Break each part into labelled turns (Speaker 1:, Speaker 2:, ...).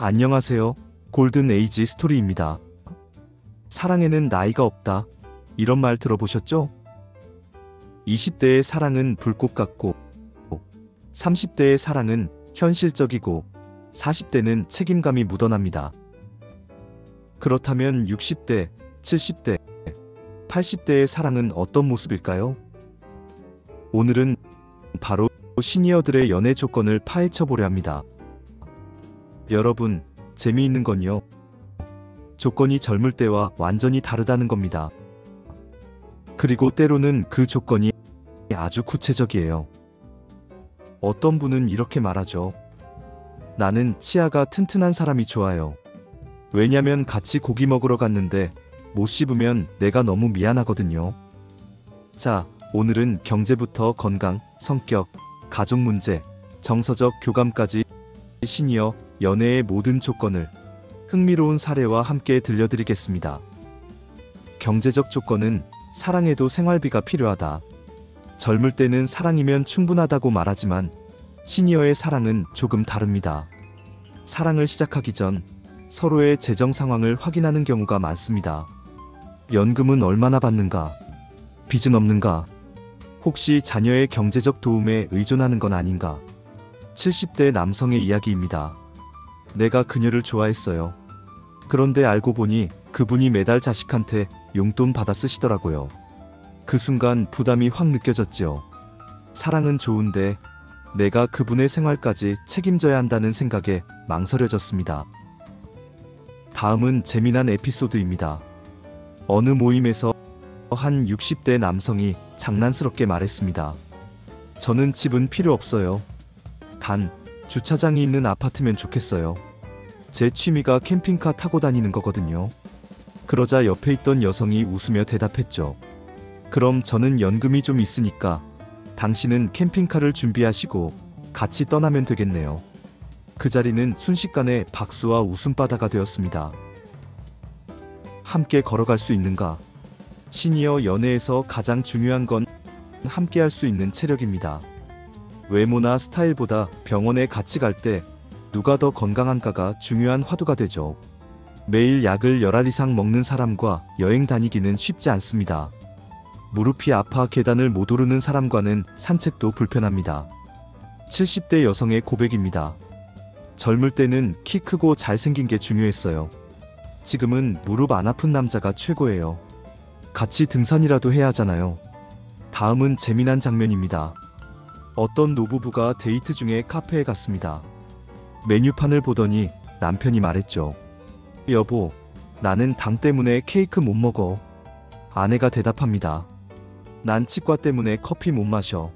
Speaker 1: 안녕하세요. 골든 에이지 스토리입니다. 사랑에는 나이가 없다. 이런 말 들어보셨죠? 20대의 사랑은 불꽃 같고, 30대의 사랑은 현실적이고, 40대는 책임감이 묻어납니다. 그렇다면 60대, 70대, 80대의 사랑은 어떤 모습일까요? 오늘은 바로 시니어들의 연애 조건을 파헤쳐 보려 합니다. 여러분, 재미있는 건요, 조건이 젊을 때와 완전히 다르다는 겁니다. 그리고 때로는 그 조건이 아주 구체적이에요. 어떤 분은 이렇게 말하죠. 나는 치아가 튼튼한 사람이 좋아요. 왜냐면 같이 고기 먹으러 갔는데 못 씹으면 내가 너무 미안하거든요. 자, 오늘은 경제부터 건강, 성격, 가족 문제, 정서적 교감까지 시니어 연애의 모든 조건을 흥미로운 사례와 함께 들려드리겠습니다. 경제적 조건은 사랑에도 생활비가 필요하다. 젊을 때는 사랑이면 충분하다고 말하지만 시니어의 사랑은 조금 다릅니다. 사랑을 시작하기 전 서로의 재정 상황을 확인하는 경우가 많습니다. 연금은 얼마나 받는가? 빚은 없는가? 혹시 자녀의 경제적 도움에 의존하는 건 아닌가? 70대 남성의 이야기입니다. 내가 그녀를 좋아했어요. 그런데 알고 보니 그분이 매달 자식한테 용돈 받아 쓰시더라고요. 그 순간 부담이 확 느껴졌지요. 사랑은 좋은데 내가 그분의 생활까지 책임져야 한다는 생각에 망설여졌습니다. 다음은 재미난 에피소드입니다. 어느 모임에서 한 60대 남성이 장난스럽게 말했습니다. 저는 집은 필요 없어요. 단, 주차장이 있는 아파트면 좋겠어요. 제 취미가 캠핑카 타고 다니는 거거든요. 그러자 옆에 있던 여성이 웃으며 대답했죠. 그럼 저는 연금이 좀 있으니까 당신은 캠핑카를 준비하시고 같이 떠나면 되겠네요. 그 자리는 순식간에 박수와 웃음바다가 되었습니다. 함께 걸어갈 수 있는가? 시니어 연애에서 가장 중요한 건 함께 할 수 있는 체력입니다. 외모나 스타일보다 병원에 같이 갈 때 누가 더 건강한가가 중요한 화두가 되죠. 매일 약을 열알 이상 먹는 사람과 여행 다니기는 쉽지 않습니다. 무릎이 아파 계단을 못 오르는 사람과는 산책도 불편합니다. 70대 여성의 고백입니다. 젊을 때는 키 크고 잘생긴 게 중요했어요. 지금은 무릎 안 아픈 남자가 최고예요. 같이 등산이라도 해야 하잖아요. 다음은 재미난 장면입니다. 어떤 노부부가 데이트 중에 카페에 갔습니다. 메뉴판을 보더니 남편이 말했죠. 여보, 나는 당 때문에 케이크 못 먹어. 아내가 대답합니다. 난 치과 때문에 커피 못 마셔.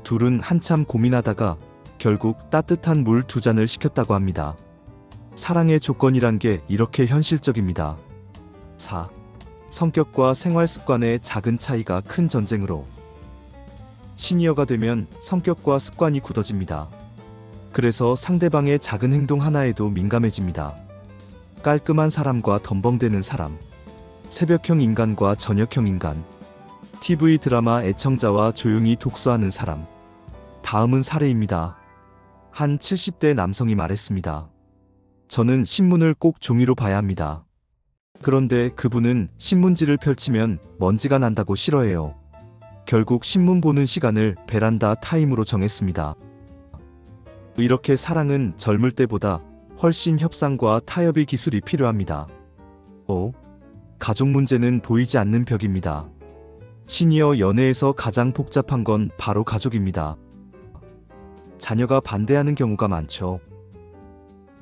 Speaker 1: 둘은 한참 고민하다가 결국 따뜻한 물 2잔을 시켰다고 합니다. 사랑의 조건이란 게 이렇게 현실적입니다. 4. 성격과 생활 습관의 작은 차이가 큰 전쟁으로. 시니어가 되면 성격과 습관이 굳어집니다. 그래서 상대방의 작은 행동 하나에도 민감해집니다. 깔끔한 사람과 덤벙대는 사람, 새벽형 인간과 저녁형 인간, TV 드라마 애청자와 조용히 독서하는 사람. 다음은 사례입니다. 한 70대 남성이 말했습니다. 저는 신문을 꼭 종이로 봐야 합니다. 그런데 그분은 신문지를 펼치면 먼지가 난다고 싫어해요. 결국 신문 보는 시간을 베란다 타임으로 정했습니다. 이렇게 사랑은 젊을 때보다 훨씬 협상과 타협의 기술이 필요합니다. 5. 가족 문제는 보이지 않는 벽입니다. 시니어 연애에서 가장 복잡한 건 바로 가족입니다. 자녀가 반대하는 경우가 많죠.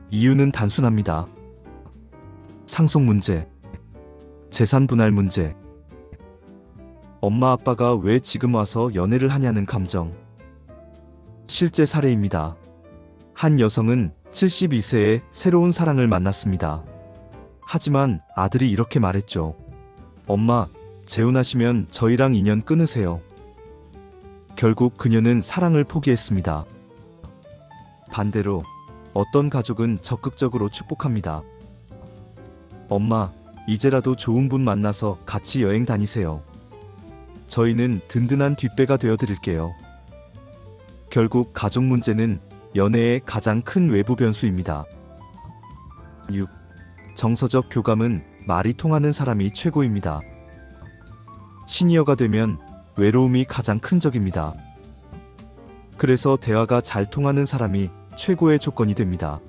Speaker 1: 이유는 단순합니다. 상속 문제, 재산 분할 문제, 엄마 아빠가 왜 지금 와서 연애를 하냐는 감정. 실제 사례입니다. 한 여성은 72세에 새로운 사랑을 만났습니다. 하지만 아들이 이렇게 말했죠. 엄마, 재혼하시면 저희랑 인연 끊으세요. 결국 그녀는 사랑을 포기했습니다. 반대로 어떤 가족은 적극적으로 축복합니다. 엄마, 이제라도 좋은 분 만나서 같이 여행 다니세요. 저희는 든든한 뒷배가 되어드릴게요. 결국 가족 문제는 연애의 가장 큰 외부 변수입니다. 6. 정서적 교감은 말이 통하는 사람이 최고입니다. 시니어가 되면 외로움이 가장 큰 적입니다. 그래서 대화가 잘 통하는 사람이 최고의 조건이 됩니다.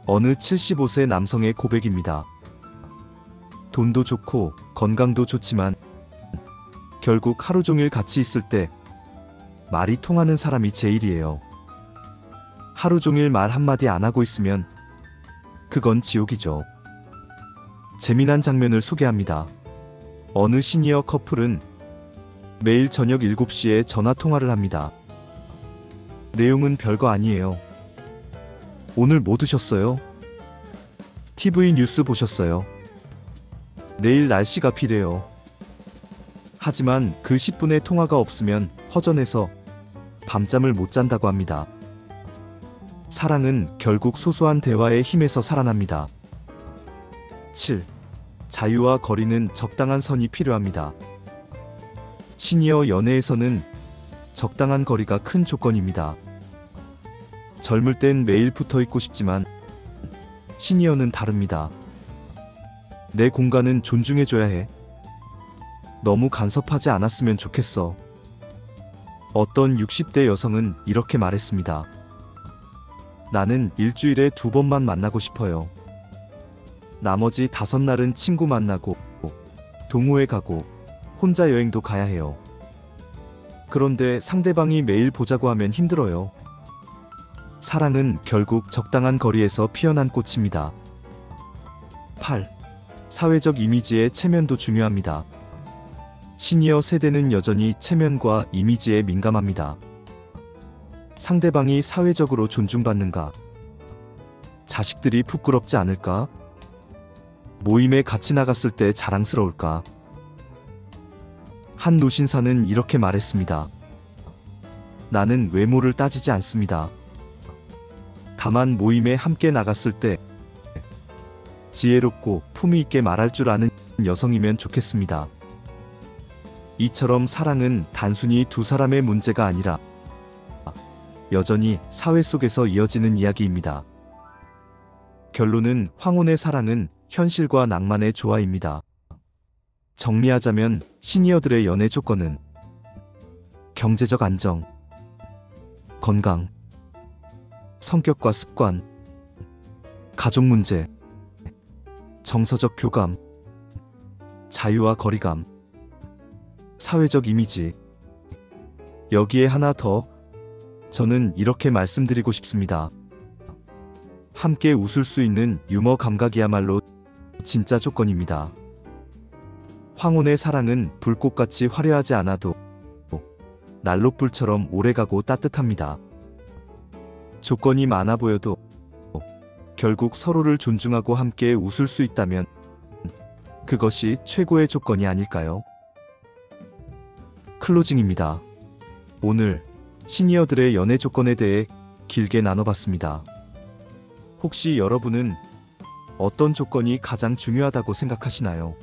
Speaker 1: 어느 75세 남성의 고백입니다. 돈도 좋고 건강도 좋지만 결국 하루 종일 같이 있을 때 말이 통하는 사람이 제일이에요. 하루 종일 말 한마디 안 하고 있으면 그건 지옥이죠. 재미난 장면을 소개합니다. 어느 시니어 커플은 매일 저녁 7시에 전화 통화를 합니다. 내용은 별거 아니에요. 오늘 뭐 드셨어요? TV 뉴스 보셨어요? 내일 날씨가 비래요. 하지만 그 10분의 통화가 없으면 허전해서 밤잠을 못 잔다고 합니다. 사랑은 결국 소소한 대화의 힘에서 살아납니다. 7. 자유와 거리는 적당한 선이 필요합니다. 시니어 연애에서는 적당한 거리가 큰 조건입니다. 젊을 땐 매일 붙어 있고 싶지만 시니어는 다릅니다. 내 공간은 존중해줘야 해. 너무 간섭하지 않았으면 좋겠어. 어떤 60대 여성은 이렇게 말했습니다. 나는 일주일에 2번만 만나고 싶어요. 나머지 5날은 친구 만나고 동호회 가고 혼자 여행도 가야 해요. 그런데 상대방이 매일 보자고 하면 힘들어요. 사랑은 결국 적당한 거리에서 피어난 꽃입니다. 8. 사회적 이미지의 체면도 중요합니다. 시니어 세대는 여전히 체면과 이미지에 민감합니다. 상대방이 사회적으로 존중받는가? 자식들이 부끄럽지 않을까? 모임에 같이 나갔을 때 자랑스러울까? 한 노신사는 이렇게 말했습니다. 나는 외모를 따지지 않습니다. 다만 모임에 함께 나갔을 때 지혜롭고 품위 있게 말할 줄 아는 여성이면 좋겠습니다. 이처럼 사랑은 단순히 두 사람의 문제가 아니라 여전히 사회 속에서 이어지는 이야기입니다. 결론은 황혼의 사랑은 현실과 낭만의 조화입니다. 정리하자면 시니어들의 연애 조건은 경제적 안정, 건강, 성격과 습관, 가족 문제, 정서적 교감, 자유와 거리감, 사회적 이미지. 여기에 하나 더, 저는 이렇게 말씀드리고 싶습니다. 함께 웃을 수 있는 유머 감각이야말로 진짜 조건입니다. 황혼의 사랑은 불꽃같이 화려하지 않아도 난로불처럼 오래가고 따뜻합니다. 조건이 많아 보여도 결국 서로를 존중하고 함께 웃을 수 있다면 그것이 최고의 조건이 아닐까요? 클로징입니다. 오늘 시니어들의 연애 조건에 대해 길게 나눠봤습니다. 혹시 여러분은 어떤 조건이 가장 중요하다고 생각하시나요?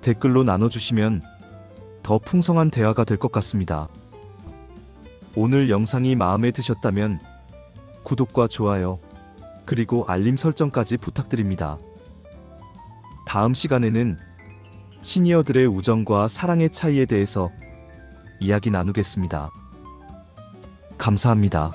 Speaker 1: 댓글로 나눠주시면 더 풍성한 대화가 될 것 같습니다. 오늘 영상이 마음에 드셨다면 구독과 좋아요, 그리고 알림 설정까지 부탁드립니다. 다음 시간에는 시니어들의 우정과 사랑의 차이에 대해서 이야기 나누겠습니다. 감사합니다.